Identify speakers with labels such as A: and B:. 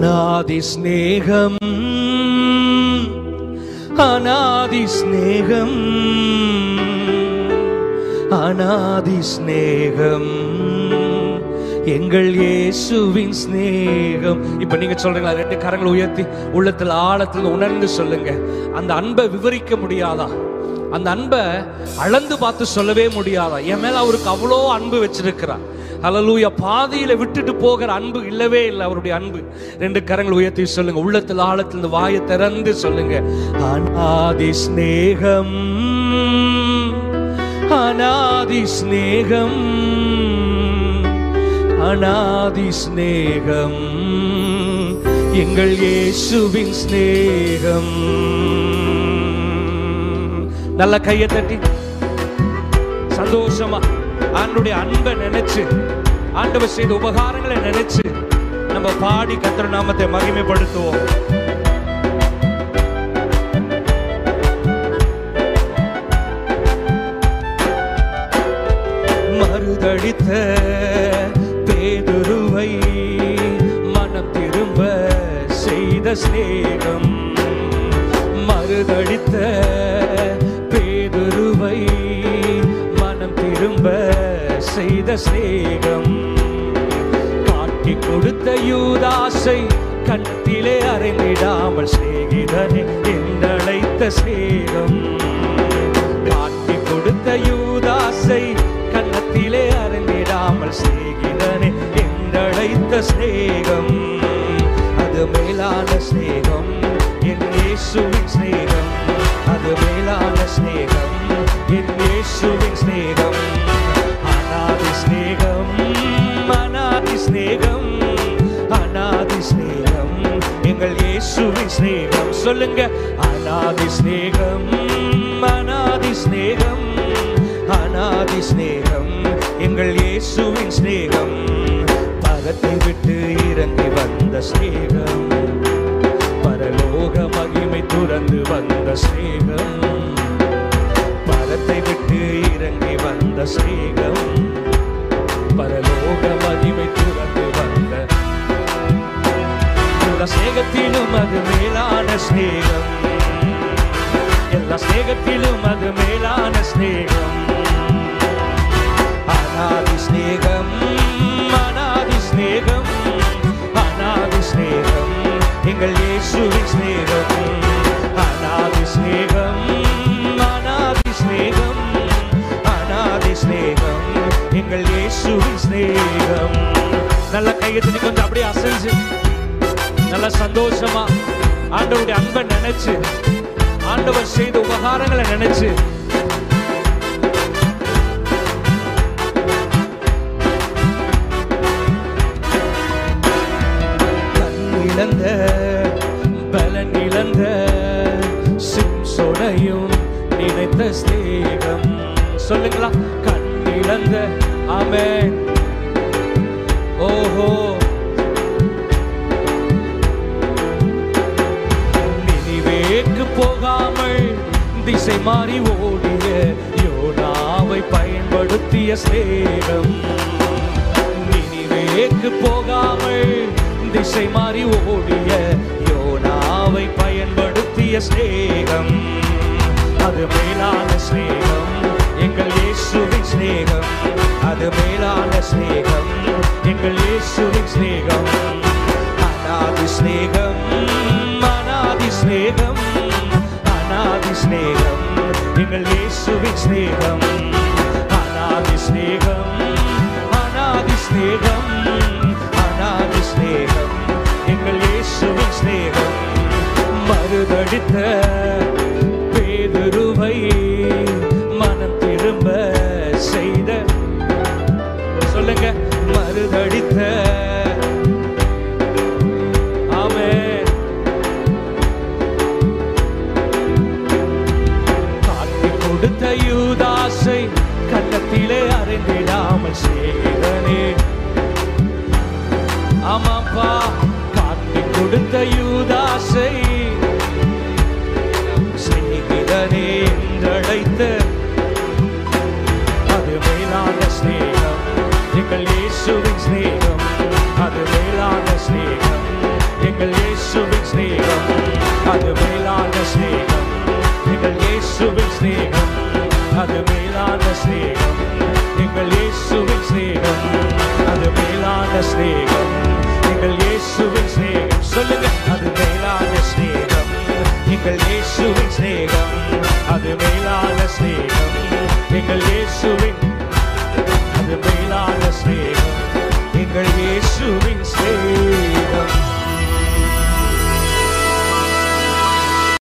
A: அநாதி ஸ்நேகம், அநாதி ஸ்நேகம், அநாதி ஸ்நேகம் எங்கள் இயேசுவின் ஸ்நேகம். இப்ப நீங்க சொல்றீங்களா? ரெண்டு கரங்களை உயர்த்தி உள்ளத்துல ஆழத்துல உணர்ந்து சொல்லுங்க. அந்த அன்பை விவரிக்க முடியாதா? அந்த அன்பை அளந்து பார்த்து சொல்லவே முடியாதா? என் மேல அவருக்கு அவ்வளோ அன்பு வச்சிருக்கிறார். ஹல்லேலூயா. பாதியில விட்டுட்டு போகிற அன்பு இல்லவே இல்லை அவருடைய அன்பு. ரெண்டு கரங்களை உயர்த்தி சொல்லுங்க. உள்ளத்துல ஆழத்துல வாயை திறந்து சொல்லுங்க. அநாதி ஸ்நேகம், அநாதி ஸ்நேகம், அநாதி ஸ்நேகம் எங்கள் இயேசுவின் ஸ்நேகம். நல்ல கையை தட்டி சந்தோஷமா ஆண்டவருடைய அன்பை நினைச்சு, ஆண்டவர் செய்த உபகாரங்களை நினைச்சு நம்ம பாடி கர்த்தர் நாமத்தை மகிமைப்படுத்துவோம். மறுதளித்த பேதுருவை மனம் திரும்ப செய்த ஸ்நேகம், மறுதளித்த பேதுருவை மனம் திரும்ப செய்த ஸ்நேகம், காட்டி கொடுத்த யூதாசை கண்ணத்திலே அறைந்திடாமல் சிநேகிதனே என்றழைத்த ஸ்நேகம், காட்டி கொடுத்த யூதாசை கண்ணத்திலே அறைந்திடாமல் சிநேகிதனே என்றழைத்த ஸ்நேகம், அது மேலான ஸ்நேகம் என் இயேசுவின் ஸ்நேகம், அது மேலான ஸ்நேகம் என் இயேசுவின் ஸ்நேகம். அநாதி ஸ்நேகம், அநாதி ஸ்நேகம், அநாதி ஸ்நேகம் எங்கள் இயேசுவின் ஸ்நேகம். சொல்லுங்க. அநாதி ஸ்நேகம், அநாதி ஸ்நேகம், அநாதி ஸ்நேகம் எங்கள் இயேசுவின் ஸ்நேகம். பரத்தை விட்டு இறங்கி வந்த ஸ்நேகம், பரலோக மகிமை துறந்து வந்த ஸ்நேகம், பரத்தை விட்டு இறங்கி வந்த ஸ்நேகம், பரலோக மகிமை துறந்து வந்த எல்லா ஸ்நேகத்திலும் அது மேலான ஸ்நேகம், எல்லா ஸ்நேகத்திலும் அது மேலான ஸ்நேகம். அநாதி ஸ்நேகம், அநாதி ஸ்நேகம், அநாதி ஸ்நேகம் எங்கள் இயேசுவின் ஸ்நேகம். அநாதி ஸ்நேகம், அநாதி ஸ்நேகம், அநாதி ஸ்நேகம் எங்கள் இயேசுவின் ஸ்நேகம். நல்ல கையெழுத்து கொஞ்சம் அப்படியே அசைஞ்சு நல்ல சந்தோஷமா ஆண்டவருடைய அன்பை நினைச்சு, ஆண்டவர் செய்த உபகாரங்களை நினைச்சு இழந்த பலன் இழந்த சிம்சோனையும் நினைத்த ஸ்நேகம். சொல்லுங்களா? கண் இழந்த. ஆமென். ஓஹோ. நினிவேக்கு போகாமல் திசை மாறி ஓடிய யோனாவை பயன்படுத்திய ஸ்நேகம், நினிவேக்கு போகாமல் திசை மாறி ஓடிய யோனாவை பயன்படுத்திய ஸ்நேகம், அது மேலான ஸ்நேகம் எங்கள் இயேசுவின் ஸ்நேகம், அது மேலான ஸ்நேகம் எங்கள் இயேசுவின் ஸ்நேகம். அநாதி ஸ்நேகம், அநாதி ஸ்நேகம், அநாதி ஸ்நேகம் எங்கள் இயேசுவின் ஸ்நேகம். அநாதி ஸ்நேகம், அநாதி ஸ்நேகம், அநாதி ஸ்நேகம் எங்கள் இயேசுவின் ஸ்நேகம். மறுதளித்த பேதுருவை மனம் திரும்ப செய்த, சொல்லுங்க. மறுதளித்த. ஆமென். காட்டி கொடுத்த யூதாசை கன்னத்திலே அறைந்திடாமல் சிநேகிதனே. ஆமாப்பா. காட்டி கொடுத்த யூதாசை சிநேகிதனே என்றழைத்த, அது மேலான ஸ்நேகம் எங்கள் இயேசுவின் ஸ்நேகம், அது மேலான ஸ்நேகம் எங்கள் இயேசுவின் ஸ்நேகம் அது மேலான ஸ்நேகம். எங்கள் இயேசுவின் ஸ்நேகம் அது மேலான ஸ்நேகம். எங்கள் இயேசுவின் ஸ்நேகம் அது மேலான ஸ்நேகம். எங்கள் இயேசுவின் ஸ்நேகம் சொல்லுங்க, அது மேலான ஸ்நேகம். எங்கள் இயேசுவின் ஸ்நேகம் அது மேலான ஸ்நேகம். எங்கள் இயேசுவின்